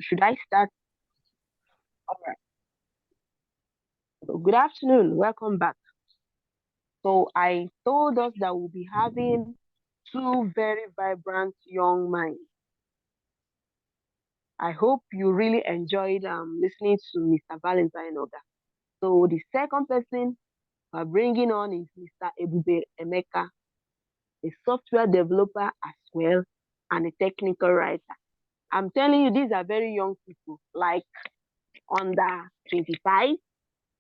Should I start? All right. So good afternoon. Welcome back. So I told us that we'll be having two very vibrant young minds. I hope you really enjoyed listening to Mr. Valentine Oga. So the second person we're bringing on is Mr. Ebube Emeka, a software developer as well and a technical writer. I'm telling you, these are very young people, like under 25.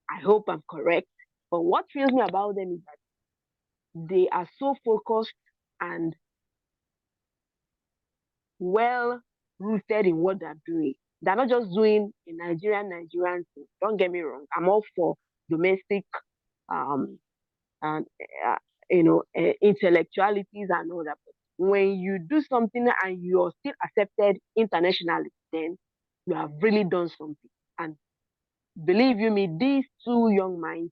I hope I'm correct. But what thrills me about them is that they are so focused and well rooted in what they're doing. They're not just doing a Nigerian thing. Don't get me wrong. I'm all for domestic um and intellectualities and all that. But when you do something and you're still accepted internationally, then you have really done something. And believe you me, these two young minds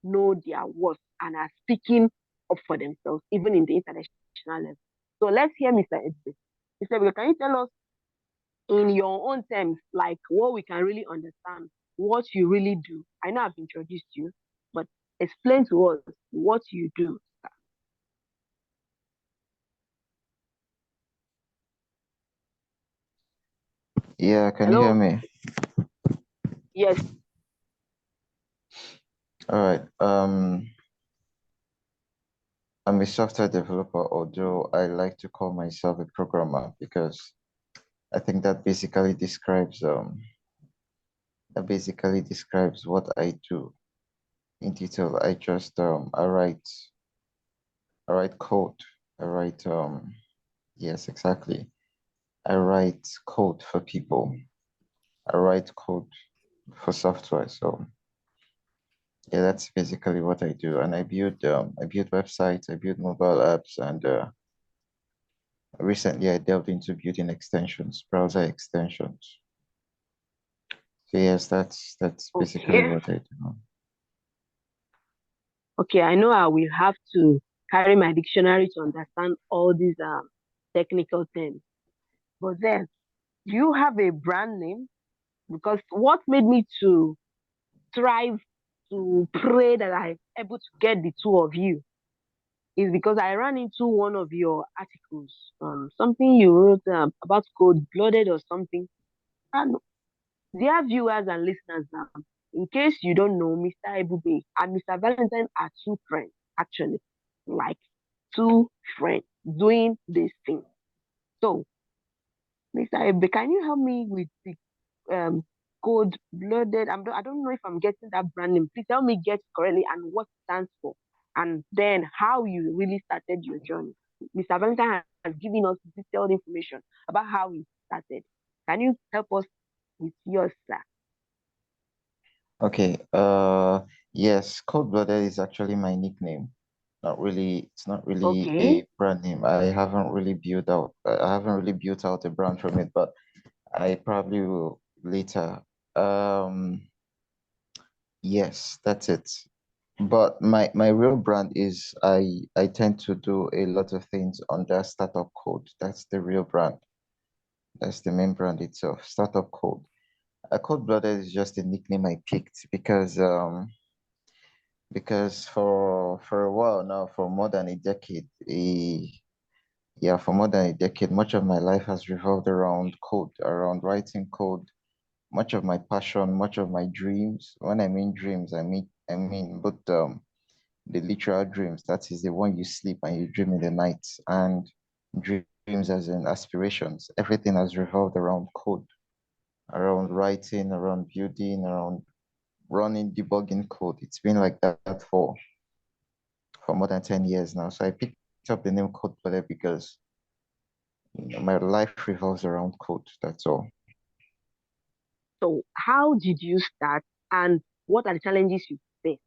know their worth and are speaking up for themselves, even in the international level. So let's hear Mr. Edbe. Mr. Edbe, can you tell us in your own terms, like what we can really understand, what you really do? I know I've introduced you, but explain to us what you do. Yeah, can you hear Hello? me? Yes. All right. I'm a software developer, although I like to call myself a programmer because I think that basically describes what I do in detail. I write code. I write yes, exactly. I write code for people. I write code for software. So yeah, that's basically what I do. And I build websites, I build mobile apps, and recently I delved into building extensions, browser extensions. So yes, that's basically Okay. what I do. Okay, I know I will have to carry my dictionary to understand all these technical terms. But then, do you have a brand name? Because what made me to strive to pray that I'm able to get the two of you is because I ran into one of your articles, something you wrote about code blooded or something. And dear viewers and listeners, in case you don't know, Mr. Ebube and Mr. Valentine are two friends, actually, like two friends doing this thing. So, Mr. Ebube, can you help me with the um, code blooded? I don't know if I'm getting that brand name. Please help me get it correctly and what it stands for, and then how you really started your journey. Mr. Valentine has given us detailed information about how he started. Can you help us with yours, sir? Okay. Yes, Cold-Blooded is actually my nickname. Not really, it's not really Okay. a brand name. I haven't really built out a brand from it, but I probably will later. Um, yes, that's it. But my real brand is I tend to do a lot of things under startup code. That's the real brand. That's the main brand itself, startup code. A Cold Blooded is just a nickname I picked because for a while now, for more than a decade, for more than a decade, much of my life has revolved around code, around writing code. Much of my passion, much of my dreams. When I mean dreams, I mean both the literal dreams. That is the one you sleep and you dream in the night, and dreams as in aspirations. Everything has revolved around code, around writing, around building, around running, debugging code. It's been like that for more than 10 years now. So I picked up the name Code Bullet because my life revolves around code. That's all. So, how did you start, and what are the challenges you face?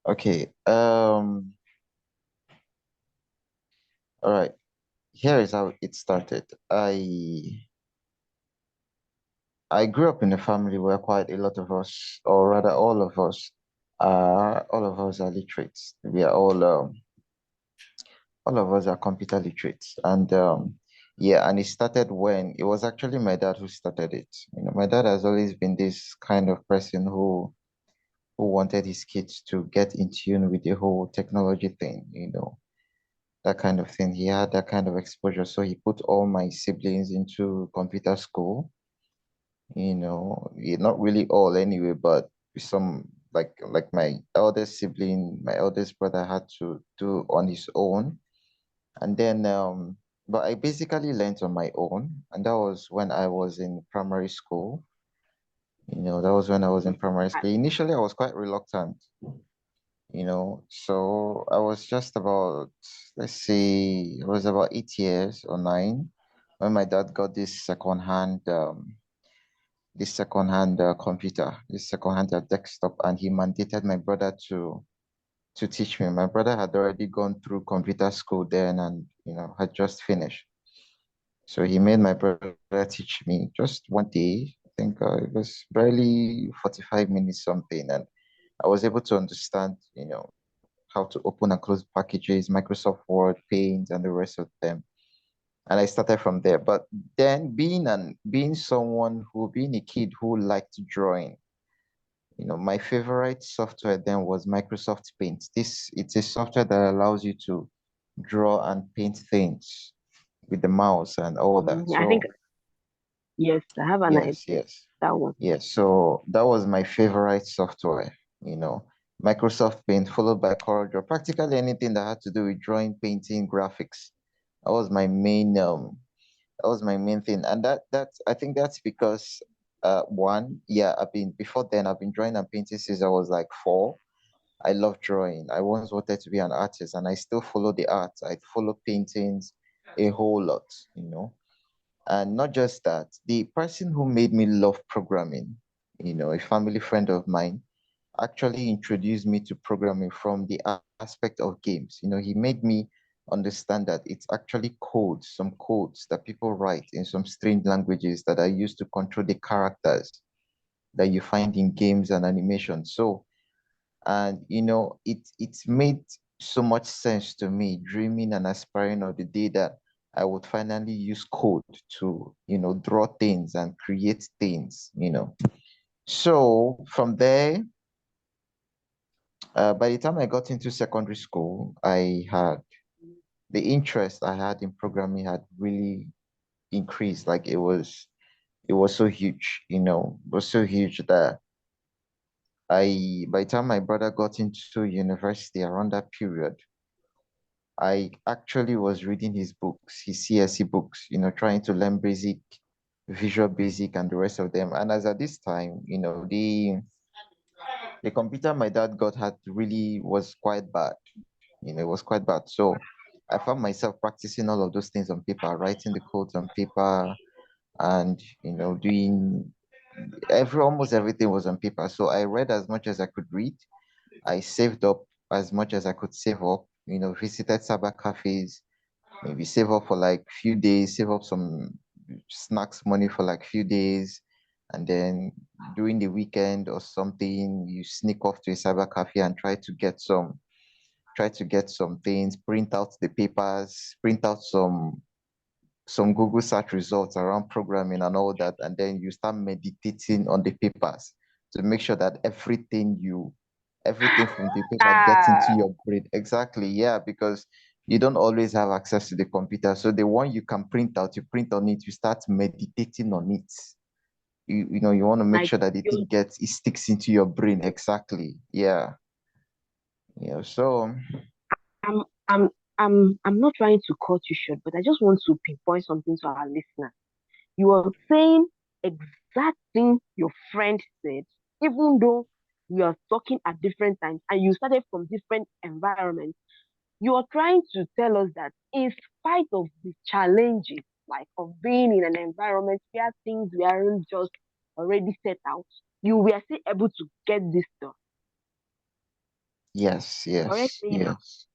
Okay. All right. Here is how it started. I grew up in a family where quite a lot of us, or rather all of us are literates. We are all of us are computer literates, and Yeah, and it started when it was actually my dad who started it. My dad has always been this kind of person who wanted his kids to get in tune with the whole technology thing, that kind of thing. He had that kind of exposure. So he put all my siblings into computer school, not really all anyway, but some like my eldest sibling, my eldest brother had to do on his own. And then but I basically learned on my own, and that was when I was in primary school. That was when I was in primary I, school. Initially, I was quite reluctant, so I was just about, let's see, I was about 8 years or nine when my dad got this second-hand computer, this second-hand desktop, and he mandated my brother to teach me. My brother had already gone through computer school then and had just finished. So he made my brother teach me just one day. I think it was barely 45 minutes something, and I was able to understand, how to open and close packages, Microsoft Word, Paint, and the rest of them. And I started from there. But then being a kid who liked drawing, my favorite software then was Microsoft Paint. It's a software that allows you to draw and paint things with the mouse and all that. I think So yes, I have an yes, idea. yes. That one. Yes, so that was my favorite software, you know, Microsoft Paint followed by CorelDRAW, practically anything that had to do with drawing, painting, graphics. That was my main thing. And I think that's because one, yeah, before then I've been drawing and painting since I was like 4. I love drawing. I once wanted to be an artist and I still follow the art. I follow paintings a whole lot, you know. And not just that, the person who made me love programming, a family friend of mine, actually introduced me to programming from the aspect of games. He made me understand that it's actually some codes that people write in some strange languages that are used to control the characters that you find in games and animations. So, and it made so much sense to me, dreaming and aspiring of the day that I would finally use code to, draw things and create things. So from there, by the time I got into secondary school, the interest I had in programming had really increased. Like it was so huge, it was so huge that by the time my brother got into university around that period, I actually was reading his books, his CSE books, trying to learn basic, Visual Basic, and the rest of them. And as at this time, the computer my dad got had really was quite bad. It was quite bad. So I found myself practicing all of those things on paper, writing the codes on paper, and doing almost everything was on paper. So I read as much as I could read. I saved up as much as I could save up. Visited cyber cafes, maybe save up for like few days, save up some snacks money for like few days, and then during the weekend or something, you sneak off to a cyber cafe and try to get some things, print out the papers, print out some Google search results around programming and all that, and then you start meditating on the papers to make sure that everything from the paper gets into Ah, your brain. Exactly, yeah, because you don't always have access to the computer. So the one you can print out, you print on it, you start meditating on it. You want to make like sure that it sticks into your brain. Exactly. Yeah. So I'm I'm I'm not trying to cut you short, but I just want to pinpoint something to our listeners. You are saying exact thing your friend said, even though we are talking at different times and you started from different environments. You are trying to tell us that in spite of the challenges, like of being in an environment where things weren't just already set out, you were still able to get this done. yes, Correct yes, me now. yes,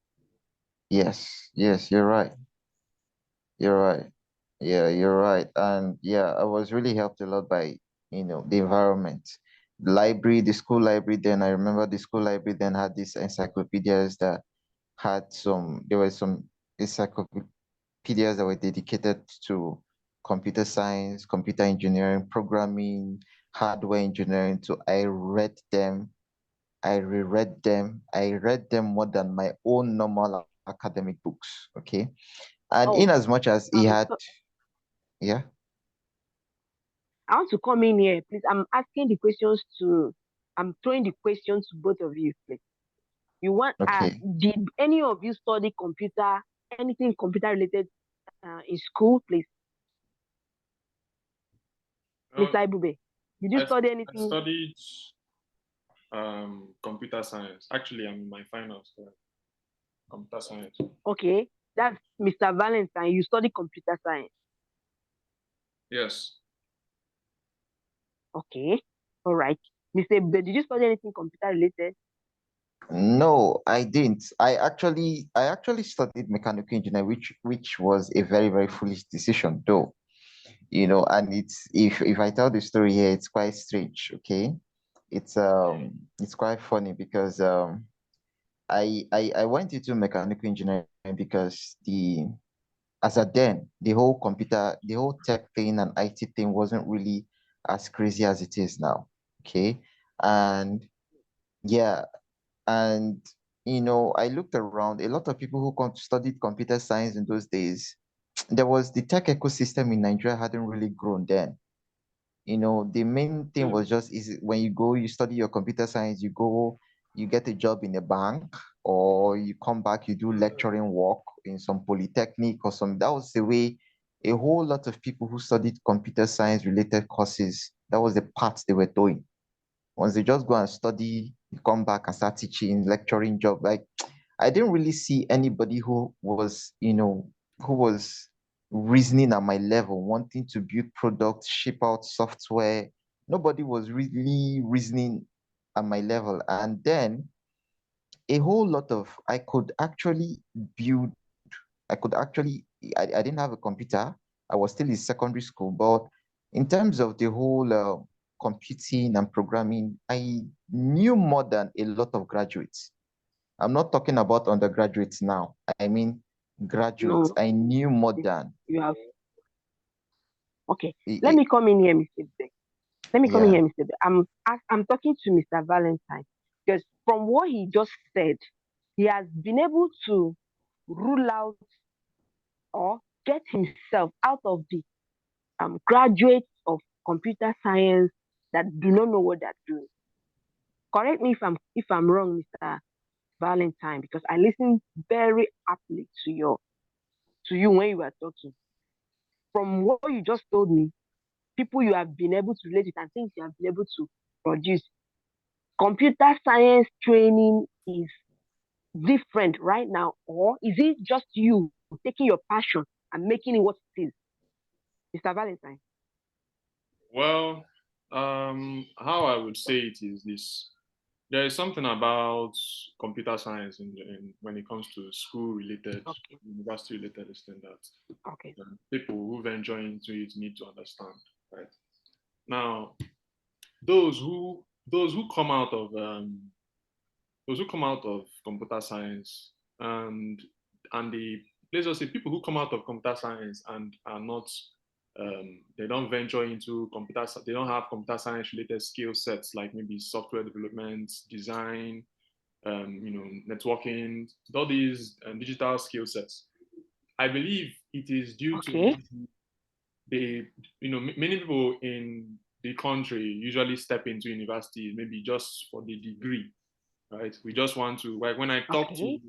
yes, yes, you're right. You're right. Yeah, you're right. And yeah, I was really helped a lot by, the environment. The school library then, I remember the school library then had these encyclopedias that there were some encyclopedias PDFs that were dedicated to computer science, computer engineering, programming, hardware engineering. So I read them, I reread them, I read them more than my own normal academic books. Okay. And in Oh, as much as he had, so yeah, I want to come in here, please. I'm asking the questions to, I'm throwing the questions to both of you, please. You want, okay. did any of you study computer, anything computer related in school, please? Uh, Mr. Ibube, did you I, study I anything? studied computer science. Actually, I'm in my finals for computer science. Okay, that's Mr. Valentine. You study computer science. Yes. Okay, all right. Mr. Ibube, did you study anything computer related? No, I didn't. I actually studied mechanical engineering, which was a very, very foolish decision, though. And it's if I tell the story here, it's quite strange, okay? It's quite funny because I went into mechanical engineering because as at then, the whole tech thing and IT thing wasn't really as crazy as it is now. Okay. And yeah, and I looked around, a lot of people who studied computer science in those days, there was the tech ecosystem in Nigeria hadn't really grown then. The main thing Hmm. was just is when you go, you study your computer science, you go, you get a job in a bank, or you come back, you do lecturing work in some polytechnic or some. That was the way a whole lot of people who studied computer science related courses, that was the path they were doing. Once they just go and study, you come back and start teaching, lecturing job. Like I didn't really see anybody who was reasoning at my level, wanting to build products, ship out software. Nobody was really reasoning at my level. And then a whole lot of I could actually build, I could actually I didn't have a computer. I was still in secondary school, but in terms of the whole computing and programming, I knew more than a lot of graduates. I'm not talking about undergraduates now. I mean graduates. No, I knew more this- than you have. Okay, i- let i- me come in here, Mr. Ibube. Let me come in yeah. here, Mr. Ibube. I'm talking to Mr. Valentine because from what he just said, he has been able to rule out or get himself out of the graduates of computer science that do not know what they're doing. Correct me if I'm wrong, Mr. Valentine, because I listened very aptly to you when you were talking. From what you just told me, people you have been able to relate with and things you have been able to produce, computer science training is different right now, or is it just you taking your passion and making it what it is, Mr. Valentine? Well, how I would say it is this. There is something about computer science when it comes to school related, Okay, university related, this thing that okay, people who venture into it need to understand. Right now, those who come out of computer science and the let's just say people who come out of computer science and are not they don't venture into they don't have computer science related skill sets like maybe software development, design, networking, all these digital skill sets. I believe it is due to okay, the many people in the country usually step into university maybe just for the degree, right? We just want to, like, when okay,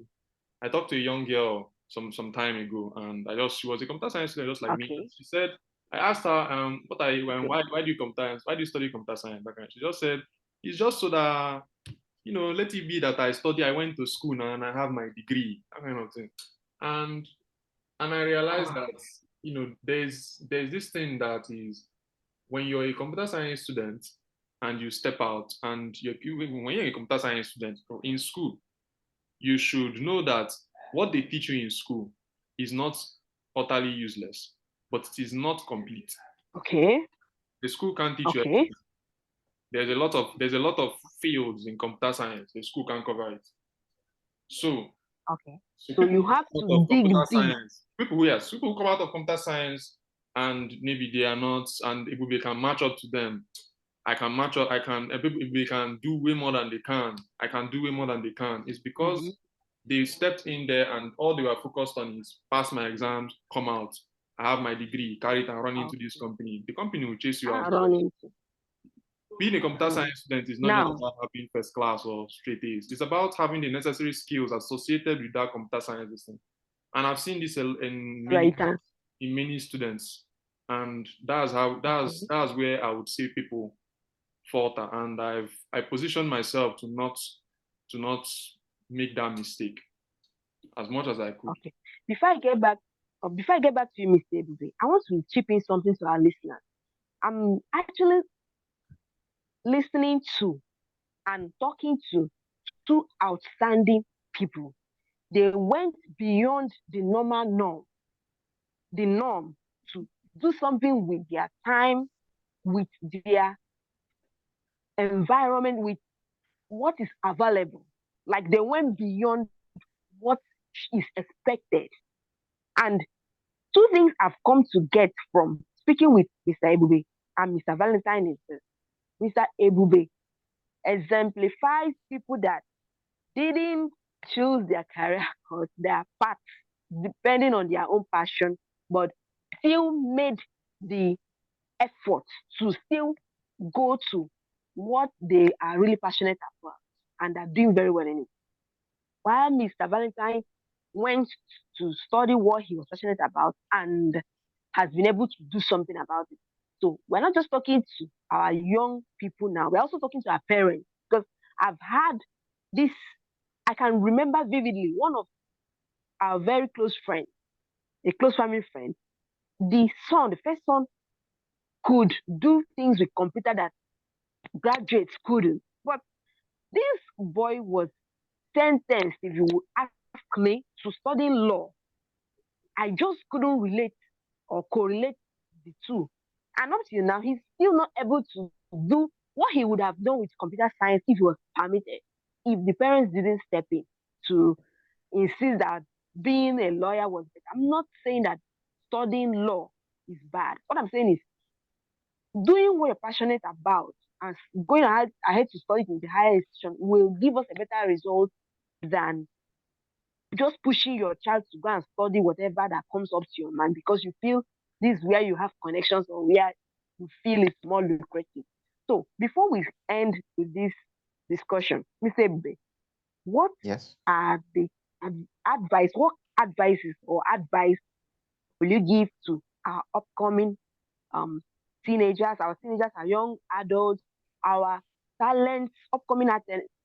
I talked to a young girl some time ago, and she was a computer science student just like me. okay, She said, I asked her, what are you, okay, why do you why do you study computer science? That kind. She just said, it's just so that let it be that I went to school now and I have my degree, that kind of thing. And I realized oh, that there's this thing that is when you're a computer science student and you step out and when you're a computer science student in school, you should know that what they teach you in school is not utterly useless, but it is not complete. okay, The school can't teach you okay, everything. There's a lot of fields in computer science. The school can't cover it. So Okay. So So people you who have come out to of computer dig deep. science, people who come out of computer science and maybe they are not, and if we can match up to them, I can match up, I can, if they can do way more than they can, I can do way more than they can. It's Mm-hmm. because they stepped in there and all they were focused on is pass my exams, come out. I have my degree, carry it and run into this Okay. company. The company will chase you out. I run into. Being a computer Mm. science student is not just Now, about having first class or straight A's. It's about having the necessary skills associated with that computer science system. And I've seen this right. in many students, and that's how Okay. that's where I would say people falter. And I positioned myself to not make that mistake as much as I could. Okay. Before I get back, before I get back to you, Mr. Ebube, I want to chip in something to our listeners. I'm actually listening to and talking to two outstanding people. They went beyond the norm to do something with their time, with their environment, with what is available. Like they went beyond what is expected. And two things I've come to get from speaking with Mr. Ebube and Mr. Valentine is this. Mr. Ebube exemplifies people that didn't choose their career or their path depending on their own passion, but still made the effort to still go to what they are really passionate about and are doing very well in it. While Mr. Valentine went to study what he was passionate about and has been able to do something about it. So we're not just talking to our young people now, we're also talking to our parents because I've had this, I can remember vividly one of our very close friends, a close family friend, the first son, could do things with computer that graduates couldn't. But this boy was sentenced, if you would ask me, to studying law. I just couldn't relate or correlate the two. And up till now, he's still not able to do what he would have done with computer science if he was permitted, if the parents didn't step in to insist that being a lawyer was better. I'm not saying that studying law is bad. What I'm saying is doing what you're passionate about and going ahead to study in the higher institution will give us a better result than just pushing your child to go and study whatever that comes up to your mind because you feel this is where you have connections or where you feel it's more lucrative. So before we end with this discussion, Mr. Ebe, what Yes. are the advice, what advices or advice will you give to our upcoming um our teenagers, our young adults, our talents, upcoming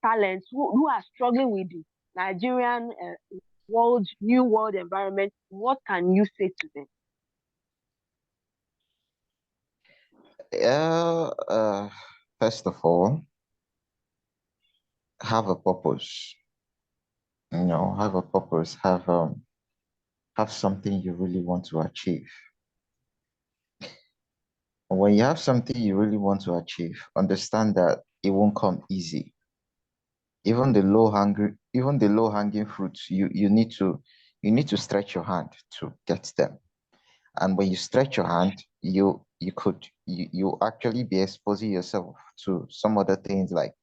talents who are struggling with the Nigerian new world environment? What can you say to them? Uh, uh, First of all, have a purpose. Have a purpose. Have something you really want to achieve. And when you have something you really want to achieve, understand that it won't come easy. Even the low hanging fruits, you need to stretch your hand to get them. And when you stretch your hand, you actually be exposing yourself to some other things like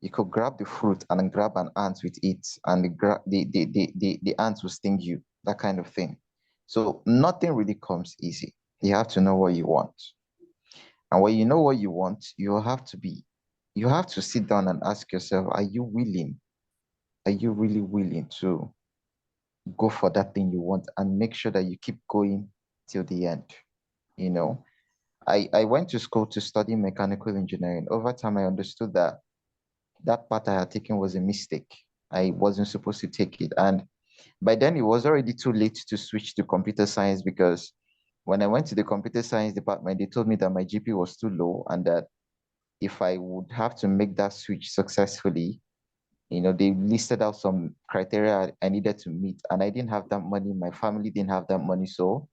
you could grab the fruit and then grab an ant with it, and the ant will sting you, that kind of thing. So nothing really comes easy. You have to know what you want. And when you know what you want, you have to sit down and ask yourself, are you willing? Are you really willing to go for that thing you want and make sure that you keep going till the end? You know, I went to school to study mechanical engineering. Over time, I understood that that path I had taken was a mistake. I wasn't supposed to take it. And by then, it was already too late to switch to computer science because when I went to the computer science department, they told me that my GP was too low and that if I would have to make that switch successfully, they listed out some criteria I needed to meet, and I didn't have that money. My family didn't have that money. So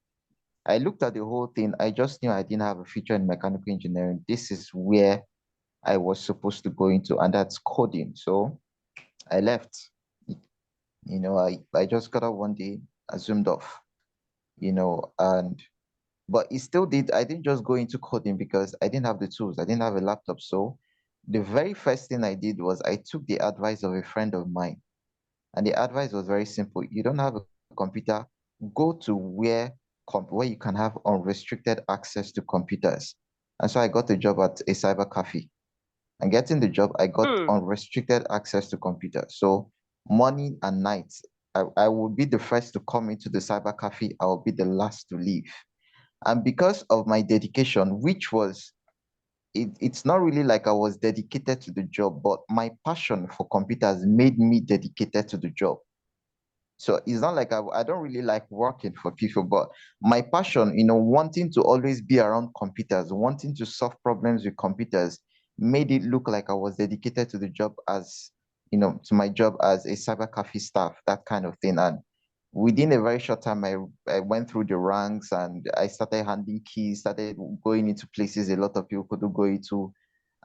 I looked at the whole thing. I just knew I didn't have a future in mechanical engineering. This is where I was supposed to go into, and that's coding. So I left. I just got up one day, I zoomed off, and but it still did. I didn't just go into coding because I didn't have the tools. I didn't have a laptop. So the very first thing I did was I took the advice of a friend of mine. And the advice was very simple. You don't have a computer, go to where you can have unrestricted access to computers. And so I got a job at a cyber cafe. And getting the job, I got Mm. unrestricted access to computers. So morning and night, I would be the first to come into the cyber cafe. I will be the last to leave. And because of my dedication, which was it's not really like I was dedicated to the job, but my passion for computers made me dedicated to the job. So it's not like I don't really like working for people, but my passion, wanting to always be around computers, wanting to solve problems with computers, made it look like I was dedicated to the job to my job as a cyber cafe staff, that kind of thing. And within a very short time, I went through the ranks and I started handing keys, started going into places a lot of people couldn't go into.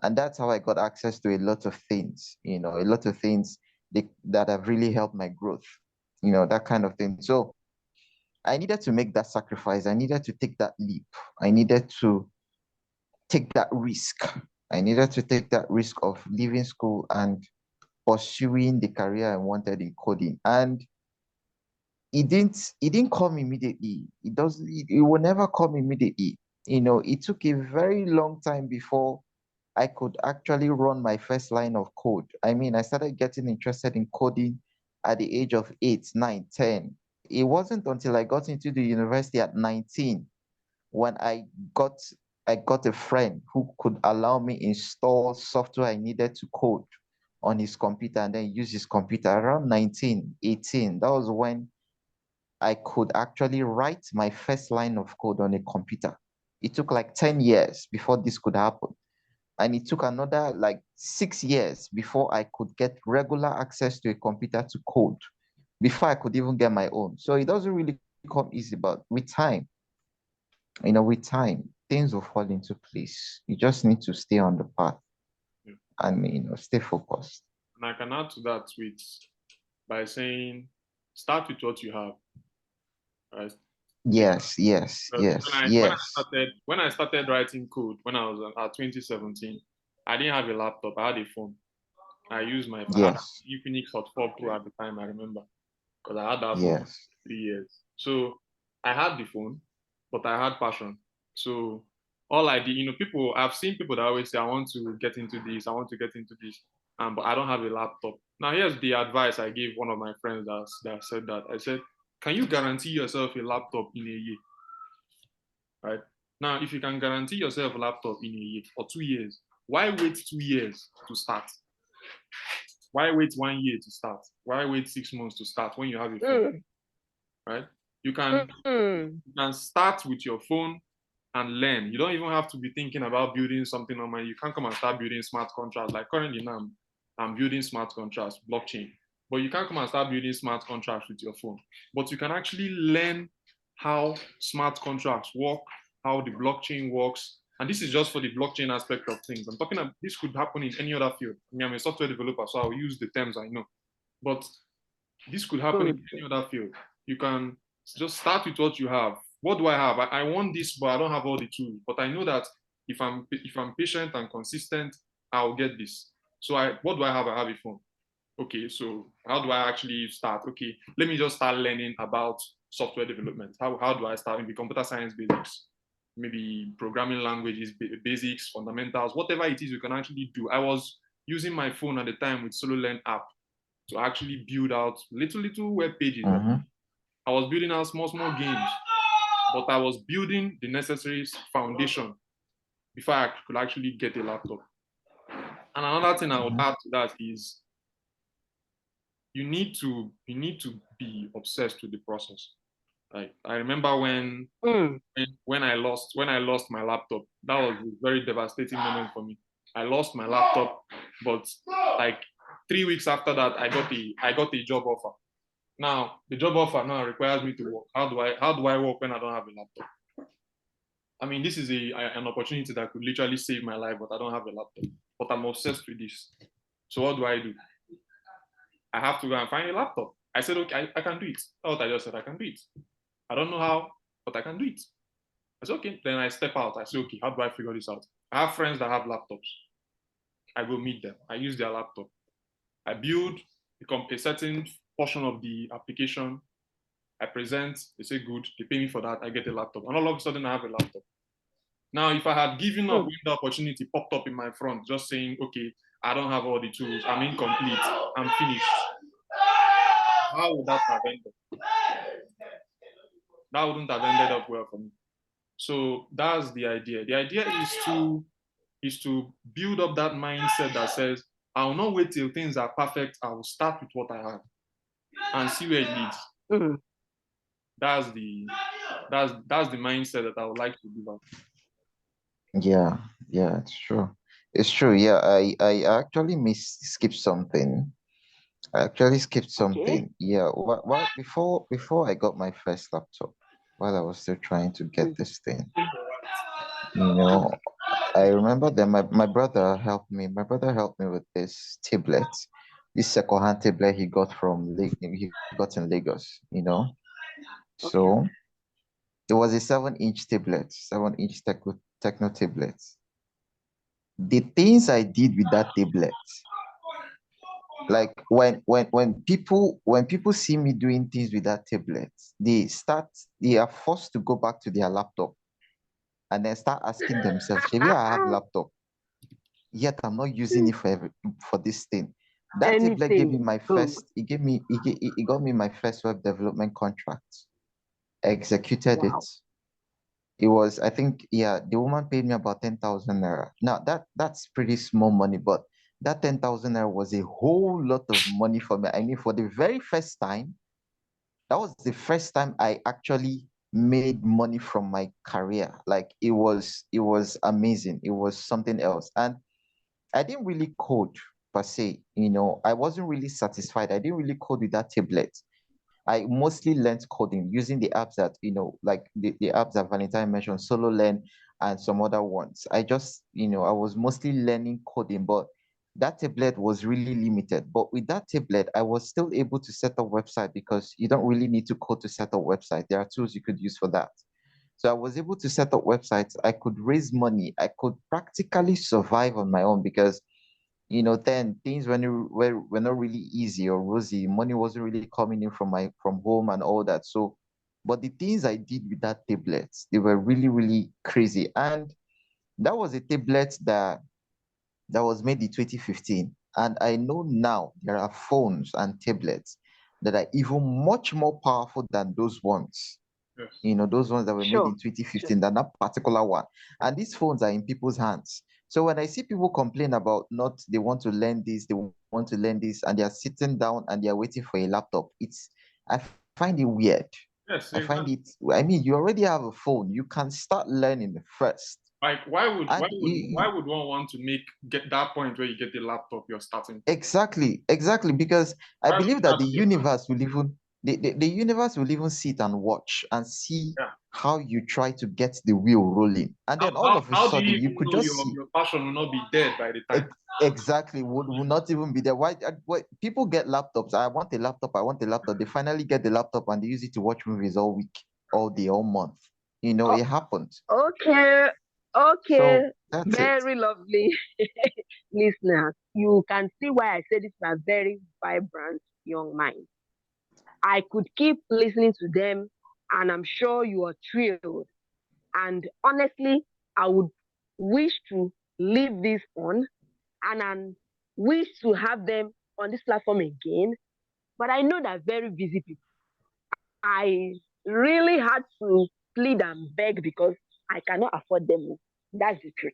And that's how I got access to a lot of things, a lot of things that have really helped my growth, that kind of thing. So I needed to make that sacrifice. I needed to take that leap. I needed to take that risk. I needed to take that risk of leaving school and pursuing the career I wanted in coding. And it didn't come immediately. It will never come immediately. It took a very long time before I could actually run my first line of code. I mean, I started getting interested in coding at the age of 8, 9, 10. It wasn't until I got into the university at 19 when got I got a friend who could allow me install software I needed to code on his computer and then use his computer around 19, 18. That was when I could actually write my first line of code on a computer. It took like 10 years before this could happen. And it took another like 6 years before I could get regular access to a computer to code, before I could even get my own. So it doesn't really come easy, but with time, things will fall into place. You just need to stay on the path Yeah. and, stay focused. And I can add to that by saying, start with what you have, right? Yes, yes, Because yes, yes, when I started writing code when I was at 2017, I didn't have a laptop. I had a phone. I had yes, a Infinix Hot 4 Pro at the time. I remember because I had that phone for yes. 3 years. So I had the phone, but I had passion. So all I did, I've seen people that always say, I want to get into this, I want to get into this, but I don't have a laptop. Now, here's the advice I gave one of my friends that said that. I said, can you guarantee yourself a laptop in a year? Right? Now, if you can guarantee yourself a laptop in a year or 2 years, why wait 2 years to start? Why wait 1 year to start? Why wait 6 months to start when you have a phone? Mm. Right? You can Mm. you can start with your phone and learn. You don't even have to be thinking about building something on my. You can't come and start building smart contracts. Like currently now, I'm building smart contracts, blockchain. But you can't come and start building smart contracts with your phone. But you can actually learn how smart contracts work, how the blockchain works. And this is just for the blockchain aspect of things. I'm talking about this could happen in any other field. I mean, I'm a software developer, so I'll use the terms I know. But this could happen in Good. any other field. You can just start with what you have. What do I have? I want this, but I don't have all the tools. But I know that if I'm patient and consistent, I'll get this. So what do I have? I have a phone. Okay, so how do I actually start? Okay, let me just start learning about software development. How do I start? Maybe computer science basics, maybe programming languages, basics, fundamentals, whatever it is you can actually do. I was using my phone at the time with Solo Learn app to actually build out little web pages. Mm-hmm. I was building out small games, but I was building the necessary foundation before I could actually get a laptop. And another thing I would Mm-hmm. add to that is you need to be obsessed with the process. Like I remember Mm. when I lost my laptop, that was a very devastating moment for me. I lost my laptop, but like 3 weeks after that, I got a job offer. Now the job offer now requires me to work. How do I work when I don't have a laptop? I mean, this is an opportunity that could literally save my life, but I don't have a laptop. But I'm obsessed with this. So what do? I have to go and find a laptop. I said, okay, I can do it. That's what I just said, I can do it. I don't know how, but I can do it. I said, okay. Then I step out. I say, okay, how do I figure this out? I have friends that have laptops. I go meet them. I use their laptop. I build a certain portion of the application. I present. They say, good. They pay me for that. I get a laptop. And all of a sudden, I have a laptop. Now, if I had given up when the opportunity popped up in my front, just saying, okay, I don't have all the tools, I'm incomplete, I'm finished, how would that have ended? That wouldn't have ended up well for me. So that's the idea. The idea is to build up that mindset that says, I will not wait till things are perfect. I will start with what I have and see where it leads. Mm. That's the mindset that I would like to give out. Yeah, yeah, it's true. It's true. Yeah, I actually skipped something. I actually skipped Okay. something. Yeah, well, before I got my first laptop, while I was still trying to get this thing, you know, I remember that my brother helped me. My brother helped me with this tablet, this secondhand tablet he got in Lagos, you know. Okay. So it was a 7-inch tablet, 7-inch techno tablet. The things I did with that tablet, like when people see me doing things with that tablet, they are forced to go back to their laptop and then start asking themselves, maybe I have laptop, yet I'm not using it for this thing. That tablet gave me Anything my goes. first, it got me my first web development contract. I executed it. Wow. It was, I think, yeah, the woman paid me about 10,000 naira. Now that's pretty small money, but that 10,000 naira was a whole lot of money for me. I mean, for the very first time, that was the first time I actually made money from my career. Like it was amazing. It was something else. And I didn't really code per se, I wasn't really satisfied. I didn't really code with that tablet. I mostly learned coding using the apps that, like the apps that Valentine mentioned, Solo Learn and some other ones. I was mostly learning coding, but that tablet was really limited. But with that tablet, I was still able to set up website because you don't really need to code to set up website. There are tools you could use for that. So I was able to set up websites. I could raise money. I could practically survive on my own because then things were not really easy or rosy. Money wasn't really coming in from home and all that. So, but the things I did with that tablet, they were really, really crazy. And that was a tablet that was made in 2015. And I know now there are phones and tablets that are even much more powerful than those ones. Yes. Those ones that were made Sure. in 2015, than that particular one. And these phones are in people's hands. So when I see people complain about not, they want to learn this, they want to learn this, and they are sitting down and they are waiting for a laptop, I find it weird. Yes, I find exactly. it, I mean, you already have a phone. You can start learning first. Like And why would one want to get that point where you get the laptop you're starting? exactly, because I Why would believe that that the be your first? universe will even the universe will even sit and watch and see Yeah. how you try to get the wheel rolling. And then all of a How do sudden you you even could know just see your passion will not be dead by the time? exactly would not even be there. Why people get laptops? I want a laptop, I want a laptop. They finally get the laptop and they use it to watch movies all week, all day, all month. Oh, It happens. okay. Okay. So that's it. Very lovely listeners. You can see why I said it's a very vibrant young mind. I could keep listening to them, and I'm sure you are thrilled. And honestly, I would wish to leave this on, and I wish to have them on this platform again. But I know they're very busy people. I really had to plead and beg because I cannot afford them. That's the truth.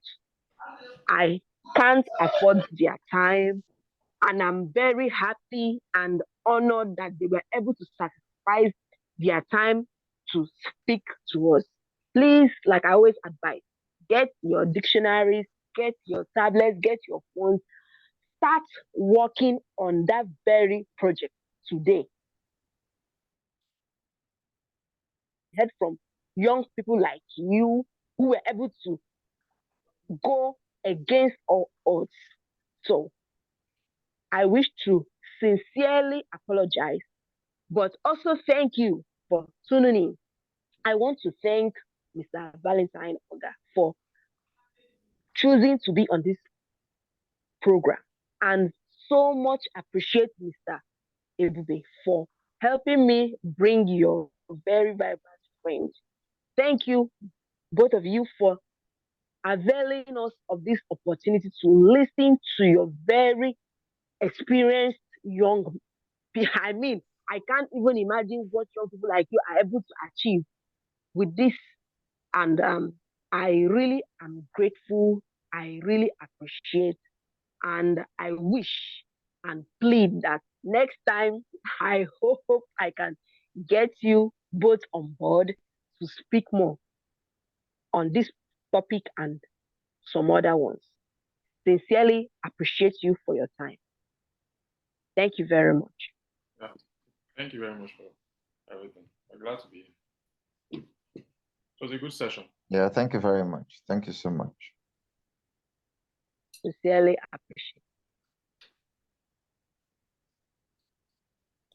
I can't afford their time, and I'm very happy and honored that they were able to sacrifice their time to speak to us. Please, like I always advise, get your dictionaries, get your tablets, get your phones, start working on that very project today. Heard from young people like you who were able to go against all odds. So I wish to sincerely apologize But also thank you for tuning in. I want to thank Mr. Valentine Oga for choosing to be on this program, and so much appreciate Mr. Ebube for helping me bring your very vibrant friend. Thank you, both of you, for availing us of this opportunity to listen to your very experienced young people. I mean, I can't even imagine what young people like you are able to achieve with this. And I really am grateful. I really appreciate. And I wish and plead that next time I hope I can get you both on board to speak more on this topic and some other ones. Sincerely appreciate you for your time. Thank you very much. Yeah. Thank you very much for everything. I'm glad to be here. It was a good session. Yeah, thank you very much. Thank you so much. Sincerely appreciate.